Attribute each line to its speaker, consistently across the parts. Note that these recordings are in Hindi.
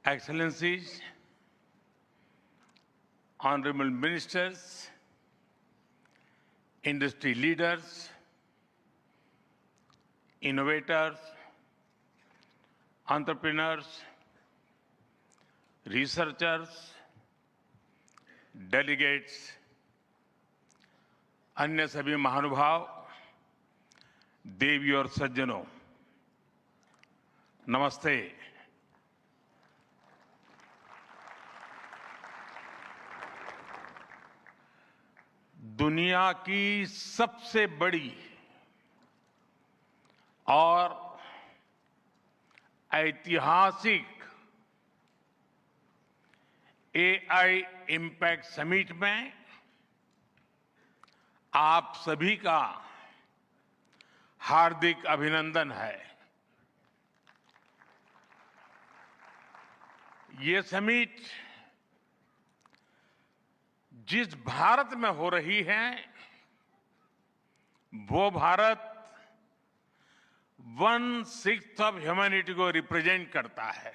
Speaker 1: Excellencies, honorable ministers, industry leaders, innovators, entrepreneurs, researchers, delegates, अन्य सभी महानुभाव, देवी और सज्जनों, नमस्ते। दुनिया की सबसे बड़ी और ऐतिहासिक एआई इम्पैक्ट समिट में आप सभी का हार्दिक अभिनंदन है। ये समिट जिस भारत में हो रही है, वो भारत 1/6 ऑफ ह्यूमैनिटी को रिप्रेजेंट करता है।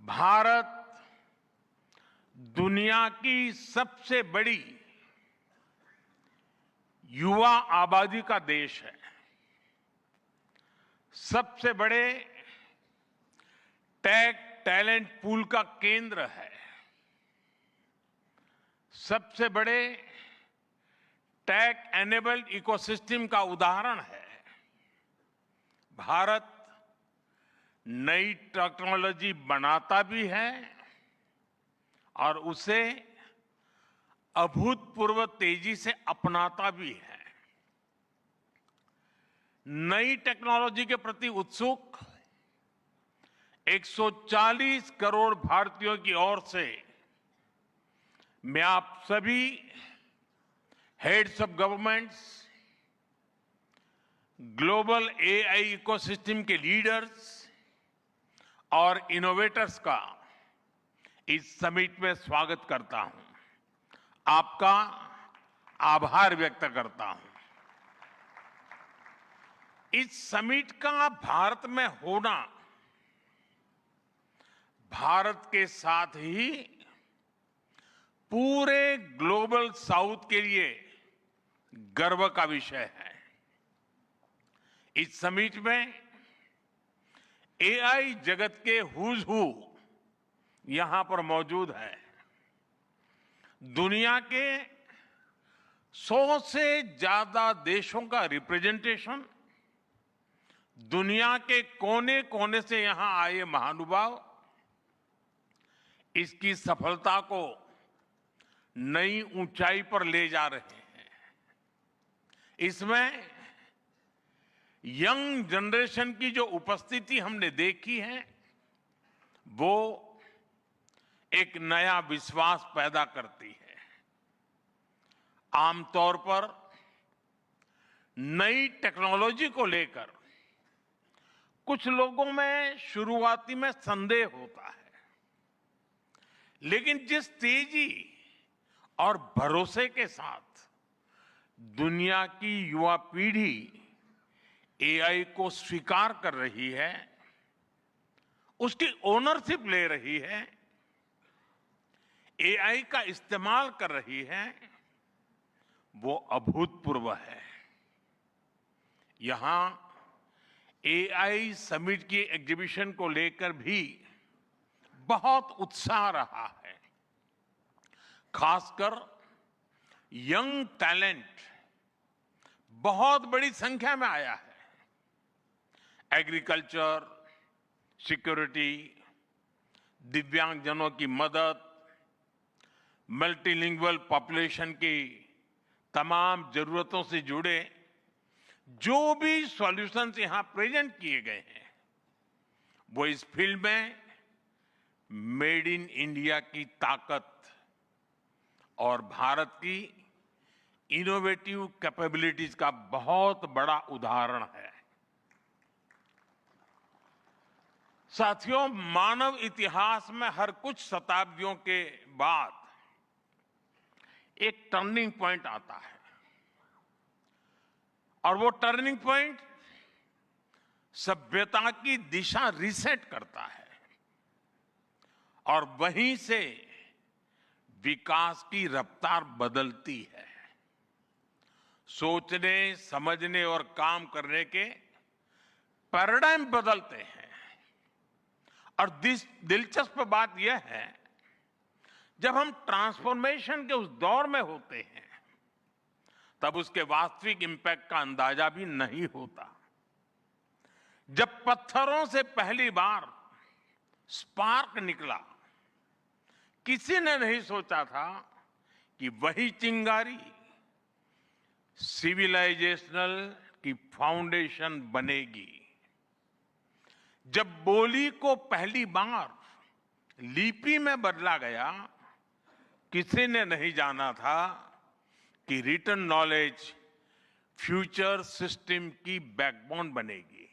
Speaker 1: भारत दुनिया की सबसे बड़ी युवा आबादी का देश है, सबसे बड़े टेक टैलेंट पूल का केंद्र है, सबसे बड़े टेक एनेबल्ड इकोसिस्टम का उदाहरण है। भारत नई टेक्नोलॉजी बनाता भी है और उसे अभूतपूर्व तेजी से अपनाता भी है। नई टेक्नोलॉजी के प्रति उत्सुक 140 करोड़ भारतीयों की ओर से मैं आप सभी heads of governments, global AI ecosystem के लीडर्स और इनोवेटर्स का इस समिट में स्वागत करता हूं, आपका आभार व्यक्त करता हूं। इस समिट का भारत में होना भारत के साथ ही पूरे ग्लोबल साउथ के लिए गर्व का विषय है। इस समिट में एआई जगत के हुज हू यहां पर मौजूद है। दुनिया के 100 से ज्यादा देशों का रिप्रेजेंटेशन, दुनिया के कोने कोने से यहां आए महानुभाव इसकी सफलता को नई ऊंचाई पर ले जा रहे हैं। इसमें यंग जनरेशन की जो उपस्थिति हमने देखी है, वो एक नया विश्वास पैदा करती है। आमतौर पर नई टेक्नोलॉजी को लेकर कुछ लोगों में शुरुआती में संदेह होता है, लेकिन जिस तेजी और भरोसे के साथ दुनिया की युवा पीढ़ी एआई को स्वीकार कर रही है, उसकी ओनरशिप ले रही है, एआई का इस्तेमाल कर रही है, वो अभूतपूर्व है। यहां एआई समिट की एग्जीबिशन को लेकर भी बहुत उत्साह रहा है। खासकर यंग टैलेंट बहुत बड़ी संख्या में आया है। एग्रीकल्चर, सिक्योरिटी, दिव्यांगजनों की मदद, मल्टीलिंगुअल पॉपुलेशन की तमाम जरूरतों से जुड़े जो भी सॉल्यूशंस यहां प्रेजेंट किए गए हैं, वो इस फील्ड में मेड इन इंडिया की ताकत और भारत की इनोवेटिव कैपेबिलिटीज का बहुत बड़ा उदाहरण है। साथियों, मानव इतिहास में हर कुछ शताब्दियों के बाद एक टर्निंग पॉइंट आता है और वो टर्निंग पॉइंट सभ्यता की दिशा रीसेट करता है। और वहीं से विकास की रफ्तार बदलती है। सोचने, समझने और काम करने के पैराडाइम बदलते हैं। और दिलचस्प बात यह है, जब हम ट्रांसफॉर्मेशन के उस दौर में होते हैं, तब उसके वास्तविक इंपैक्ट का अंदाजा भी नहीं होता। जब पत्थरों से पहली बार स्पार्क निकला, किसी ने नहीं सोचा था कि वही चिंगारी सिविलाइजेशनल की फाउंडेशन बनेगी। जब बोली को पहली बार लिपि में बदला गया, किसी ने नहीं जाना था कि रिटन नॉलेज फ्यूचर सिस्टम की बैकबोन बनेगी।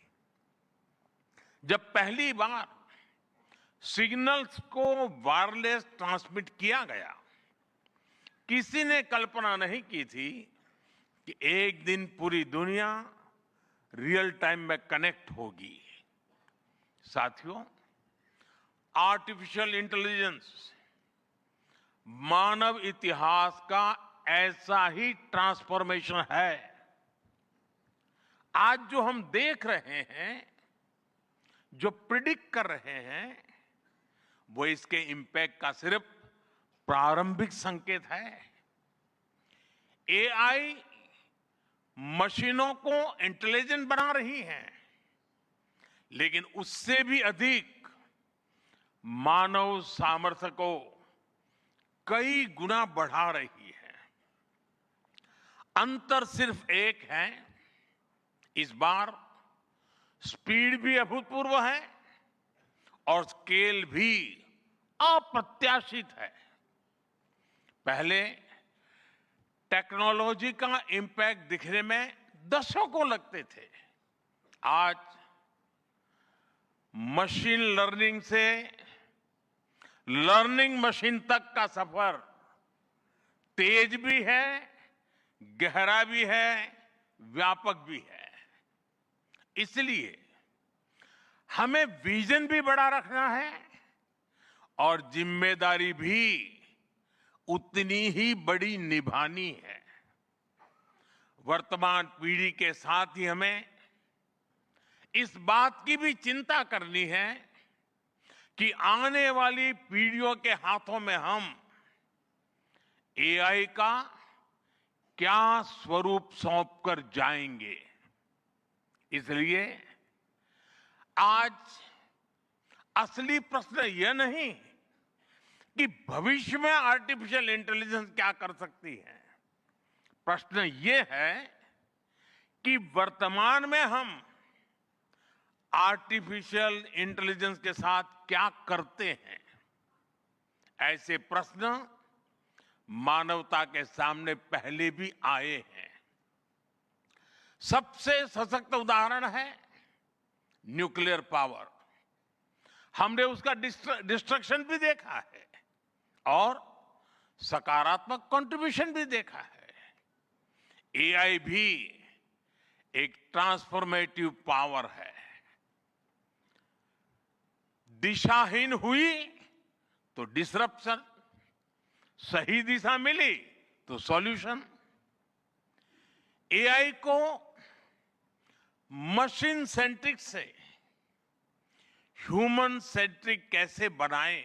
Speaker 1: जब पहली बार सिग्नल्स को वायरलेस ट्रांसमिट किया गया, किसी ने कल्पना नहीं की थी कि एक दिन पूरी दुनिया रियल टाइम में कनेक्ट होगी। साथियों, आर्टिफिशियल इंटेलिजेंस मानव इतिहास का ऐसा ही ट्रांसफॉर्मेशन है। आज जो हम देख रहे हैं, जो प्रिडिक्ट कर रहे हैं, वो इसके इंपैक्ट का सिर्फ प्रारंभिक संकेत है। एआई मशीनों को इंटेलिजेंट बना रही है, लेकिन उससे भी अधिक मानव सामर्थ्य को कई गुना बढ़ा रही है। अंतर सिर्फ एक है, इस बार स्पीड भी अभूतपूर्व है और स्केल भी अप्रत्याशित है। पहले टेक्नोलॉजी का इंपैक्ट दिखने में दशकों लगते थे। आज मशीन लर्निंग से लर्निंग मशीन तक का सफर तेज भी है, गहरा भी है, व्यापक भी है। इसलिए हमें विजन भी बड़ा रखना है और जिम्मेदारी भी उतनी ही बड़ी निभानी है। वर्तमान पीढ़ी के साथ ही हमें इस बात की भी चिंता करनी है कि आने वाली पीढ़ियों के हाथों में हम एआई का क्या स्वरूप सौंप कर जाएंगे। इसलिए आज असली प्रश्न यह नहीं कि भविष्य में आर्टिफिशियल इंटेलिजेंस क्या कर सकती है। प्रश्न यह है कि वर्तमान में हम आर्टिफिशियल इंटेलिजेंस के साथ क्या करते हैं। ऐसे प्रश्न मानवता के सामने पहले भी आए हैं। सबसे सशक्त उदाहरण है न्यूक्लियर पावर। हमने उसका डिस्ट्रक्शन भी देखा है और सकारात्मक कंट्रीब्यूशन भी देखा है। एआई भी एक ट्रांसफॉर्मेटिव पावर है। दिशाहीन हुई तो डिसरप्शन, सही दिशा मिली तो सॉल्यूशन। एआई को मशीन सेंट्रिक से ह्यूमन सेंट्रिक कैसे बनाएं,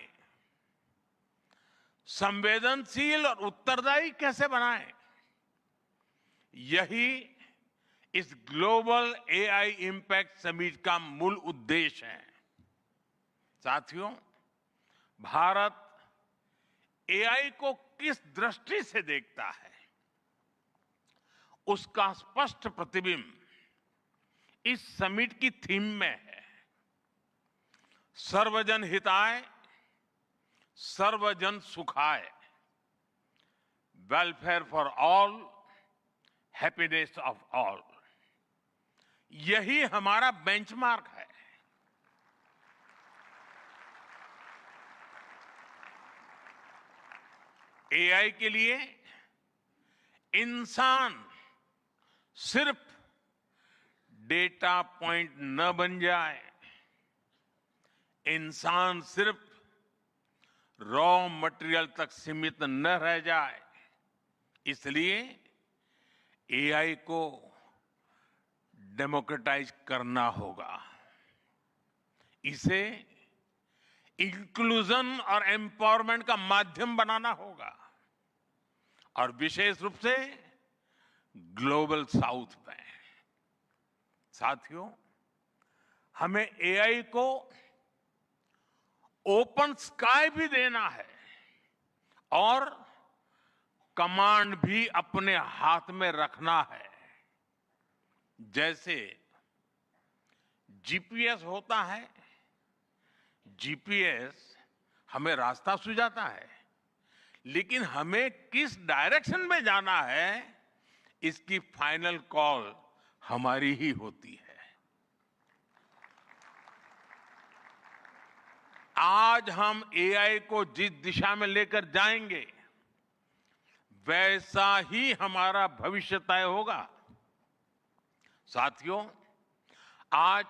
Speaker 1: संवेदनशील और उत्तरदायी कैसे बनाएं, यही इस ग्लोबल एआई इंपैक्ट समिट का मूल उद्देश्य है। साथियों, भारत एआई को किस दृष्टि से देखता है, उसका स्पष्ट प्रतिबिंब इस समिट की थीम में है। सर्वजन हिताय, सर्वजन सुखाय, welfare for all, happiness of all. यही हमारा बेंचमार्क है। एआई के लिए इंसान सिर्फ डेटा पॉइंट न बन जाए, इंसान सिर्फ रॉ मटेरियल तक सीमित न रह जाए, इसलिए एआई को डेमोक्रेटाइज करना होगा। इसे इंक्लूजन और एम्पावरमेंट का माध्यम बनाना होगा, और विशेष रूप से ग्लोबल साउथ में। साथियों, हमें एआई को ओपन स्काई भी देना है और कमांड भी अपने हाथ में रखना है। जैसे जीपीएस होता है, जीपीएस हमें रास्ता सुझाता है, लेकिन हमें किस डायरेक्शन में जाना है, इसकी फाइनल कॉल हमारी ही होती है। आज हम एआई को जिस दिशा में लेकर जाएंगे, वैसा ही हमारा भविष्य तय होगा। साथियों, आज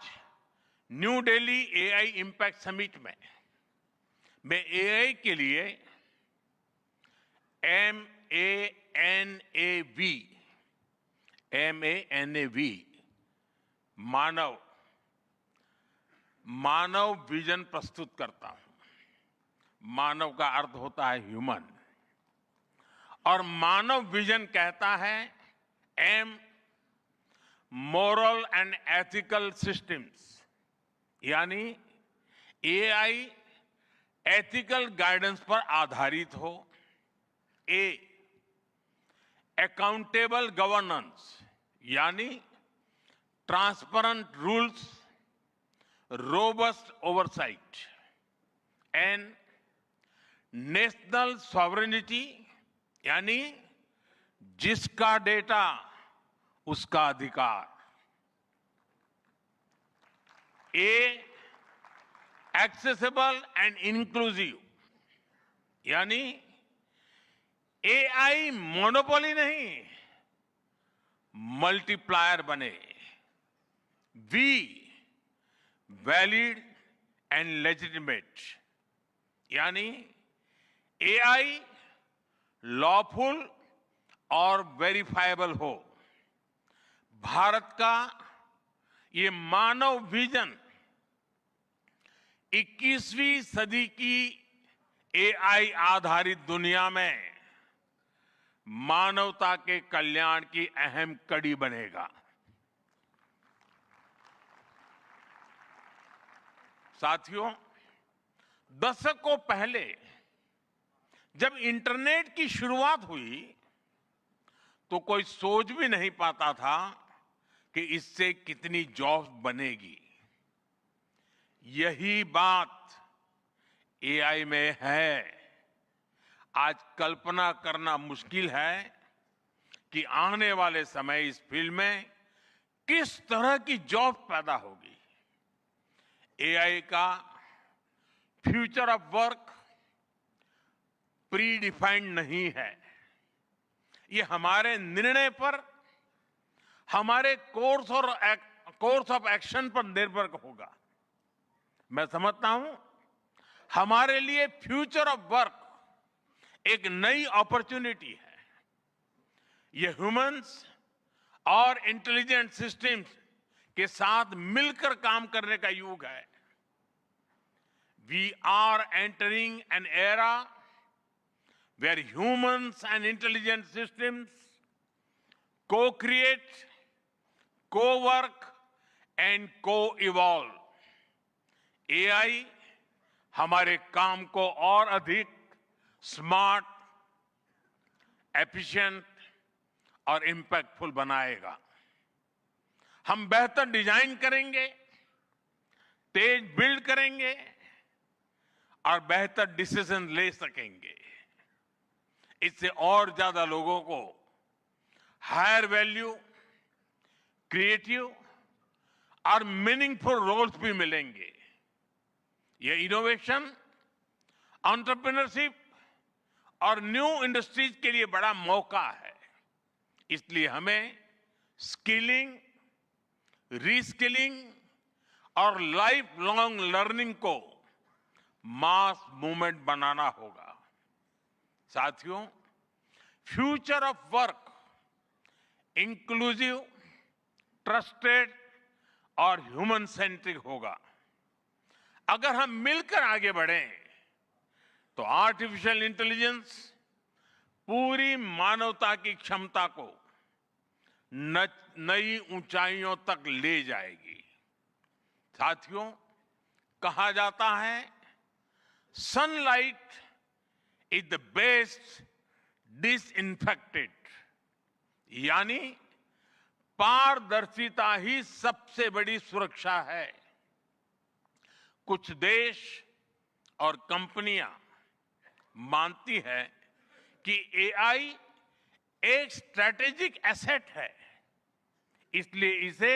Speaker 1: new Delhi AI impact summit में मैं एआई के लिए MANAV मानव विजन प्रस्तुत करता हूं। मानव का अर्थ होता है ह्यूमन, और मानव विजन कहता है M, moral and ethical systems, यानी एआई एथिकल गाइडेंस पर आधारित हो। A, अकाउंटेबल गवर्नेंस, यानी transparent rules, robust oversight. N, national sovereignty, यानी जिसका डेटा उसका अधिकार। A, एक्सेसिबल एंड इंक्लूसिव, यानी एआई मोनोपोली नहीं, मल्टीप्लायर बने। V, वैलिड एंड लेजिटिमेट, यानी एआई लॉफुल और वेरीफाइबल हो। भारत का ये मानव विजन 21वीं सदी की एआई आधारित दुनिया में मानवता के कल्याण की अहम कड़ी बनेगा। साथियों, दशकों पहले जब इंटरनेट की शुरुआत हुई, तो कोई सोच भी नहीं पाता था कि इससे कितनी जॉब्स बनेगी। यही बात एआई में है। आज कल्पना करना मुश्किल है कि आने वाले समय इस फील्ड में किस तरह की जॉब पैदा होगी। एआई का future of work pre defined नहीं है। ये हमारे निर्णय पर, हमारे कोर्स ऑफ एक्शन पर निर्भर होगा। मैं समझता हूं हमारे लिए फ्यूचर ऑफ वर्क एक नई अपॉर्चुनिटी है। ये ह्यूमंस और इंटेलिजेंट सिस्टम्स के साथ मिलकर काम करने का युग है। We are entering an era where humans and intelligent systems co-create, co-work and co-evolve। AI हमारे काम को और अधिक स्मार्ट, एफिशिएंट और इंपैक्टफुल बनाएगा। हम बेहतर डिजाइन करेंगे, तेज बिल्ड करेंगे और बेहतर डिसीजन ले सकेंगे। इससे और ज्यादा लोगों को हायर वैल्यू, क्रिएटिव और मीनिंगफुल रोल्स भी मिलेंगे। ये इनोवेशन, एंटरप्रेन्योरशिप और न्यू इंडस्ट्रीज के लिए बड़ा मौका है। इसलिए हमें स्किलिंग, रीस्किलिंग और लाइफ लॉन्ग लर्निंग को मास मूवमेंट बनाना होगा। साथियों, future of work inclusive, trusted और ह्यूमन सेंट्रिक होगा। अगर हम मिलकर आगे बढ़ें तो आर्टिफिशियल इंटेलिजेंस पूरी मानवता की क्षमता को नई ऊंचाइयों तक ले जाएगी। साथियों, कहा जाता है sunlight is the best disinfectant, यानी पारदर्शिता ही सबसे बड़ी सुरक्षा है। कुछ देश और कंपनियां मानती है कि एआई एक स्ट्रैटेजिक एसेट है, इसलिए इसे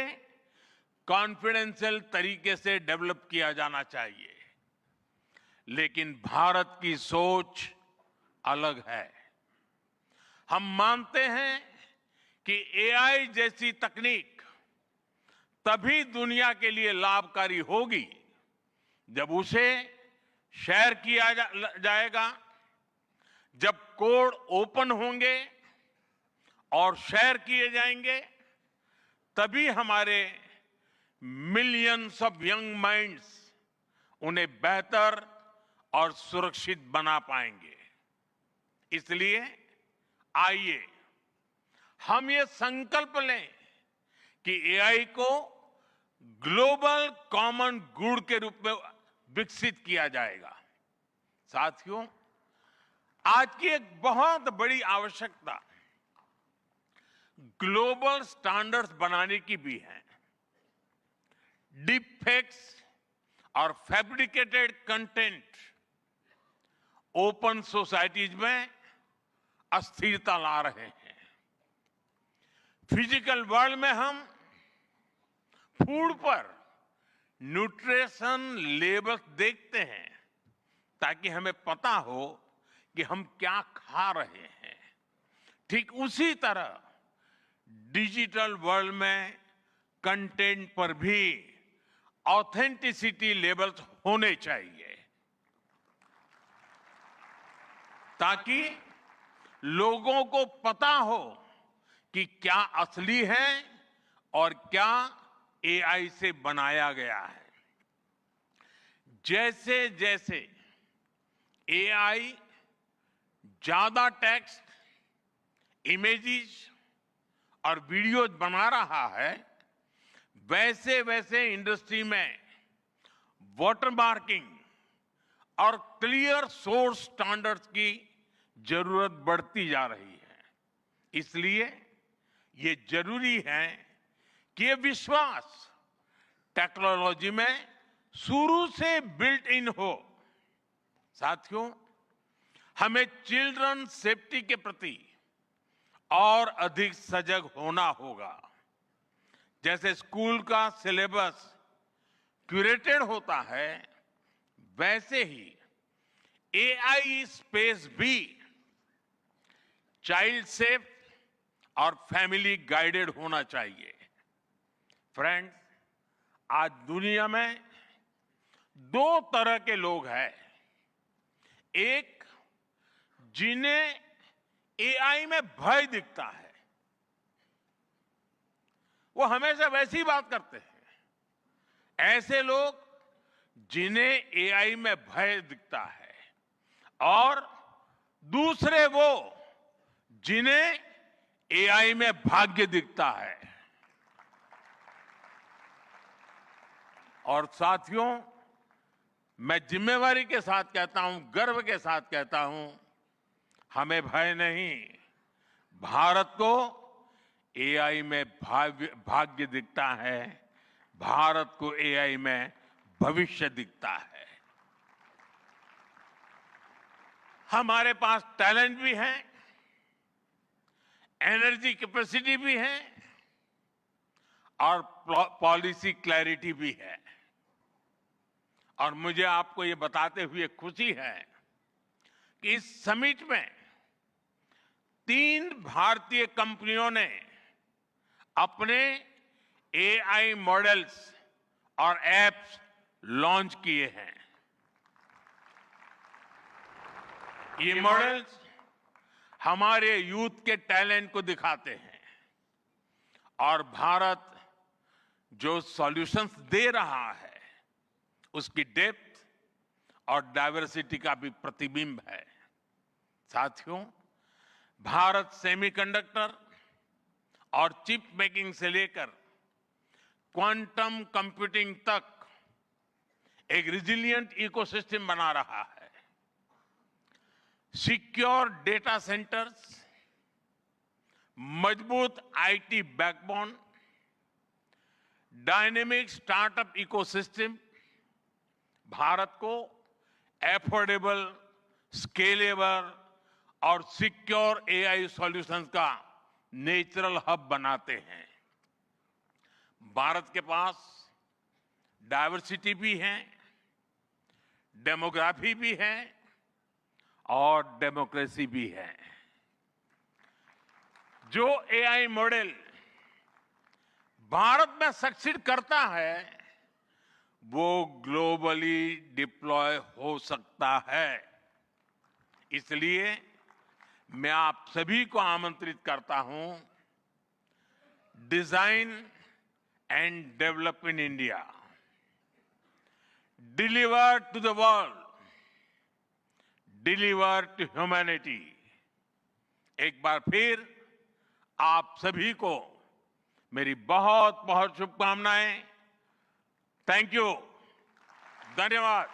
Speaker 1: कॉन्फिडेंशियल तरीके से डेवलप किया जाना चाहिए। लेकिन भारत की सोच अलग है। हम मानते हैं कि एआई जैसी तकनीक तभी दुनिया के लिए लाभकारी होगी जब उसे शेयर किया जाएगा, जब कोड ओपन होंगे और शेयर किए जाएंगे, तभी हमारे मिलियंस ऑफ यंग माइंड्स उन्हें बेहतर और सुरक्षित बना पाएंगे। इसलिए आइए हम ये संकल्प लें कि एआई को ग्लोबल कॉमन गुड के रूप में विकसित किया जाएगा। साथियों, आज की एक बहुत बड़ी आवश्यकता ग्लोबल स्टैंडर्ड्स बनाने की भी है। डीप फेक्स और फैब्रिकेटेड कंटेंट ओपन सोसाइटीज में अस्थिरता ला रहे हैं। फिजिकल वर्ल्ड में हम फूड पर न्यूट्रिशन लेबल्स देखते हैं ताकि हमें पता हो कि हम क्या खा रहे हैं। ठीक उसी तरह डिजिटल वर्ल्ड में कंटेंट पर भी ऑथेंटिसिटी लेबल्स होने चाहिए ताकि लोगों को पता हो कि क्या असली है और क्या एआई से बनाया गया है। जैसे जैसे एआई ज्यादा टेक्स्ट, इमेजेस और वीडियोज बना रहा है, वैसे वैसे इंडस्ट्री में वाटरमार्किंग और क्लियर सोर्स स्टैंडर्ड्स की जरूरत बढ़ती जा रही है। इसलिए ये जरूरी है कि ये विश्वास टेक्नोलॉजी में शुरू से बिल्ट इन हो। साथियों, हमें चिल्ड्रन सेफ्टी के प्रति और अधिक सजग होना होगा। जैसे स्कूल का सिलेबस क्यूरेटेड होता है, वैसे ही एआई स्पेस भी चाइल्ड सेफ और फैमिली गाइडेड होना चाहिए। फ्रेंड्स, आज दुनिया में दो तरह के लोग हैं। एक, जिन्हें एआई में भय दिखता है, वो हमेशा वैसी बात करते हैं। ऐसे लोग जिन्हें एआई में भय दिखता है, और दूसरे वो जिन्हें एआई में भाग्य दिखता है। और साथियों, मैं जिम्मेवारी के साथ कहता हूं, गर्व के साथ कहता हूं, हमें भय नहीं, भारत को एआई में भाग्य दिखता है, भारत को एआई में भविष्य दिखता है। हमारे पास टैलेंट भी है, एनर्जी कैपेसिटी भी है और पॉलिसी क्लैरिटी भी है। और मुझे आपको ये बताते हुए खुशी है कि इस समिट में 3 भारतीय कंपनियों ने अपने एआई मॉडल्स और एप्स लॉन्च किए हैं। ये मॉडल्स हमारे यूथ के टैलेंट को दिखाते हैं और भारत जो सॉल्यूशंस दे रहा है उसकी डेप्थ और डाइवर्सिटी का भी प्रतिबिंब है। साथियों, भारत सेमीकंडक्टर और चिप मेकिंग से लेकर क्वांटम कंप्यूटिंग तक एक रिजिलिएंट इकोसिस्टम बना रहा है। सिक्योर डेटा सेंटर्स, मजबूत IT backbone, dynamic startup ecosystem Bharat को एफोर्डेबल, स्केलेबल और सिक्योर एआई सॉल्यूशंस का नेचुरल हब बनाते हैं। भारत के पास डाइवर्सिटी भी है, डेमोग्राफी भी है और डेमोक्रेसी भी है। जो एआई मॉडल भारत में सक्सीड करता है वो ग्लोबली डिप्लॉय हो सकता है। इसलिए मैं आप सभी को आमंत्रित करता हूं, design and develop in India, deliver to the world, deliver to humanity. एक बार फिर आप सभी को मेरी बहुत बहुत शुभकामनाएं। थैंक यू, धन्यवाद।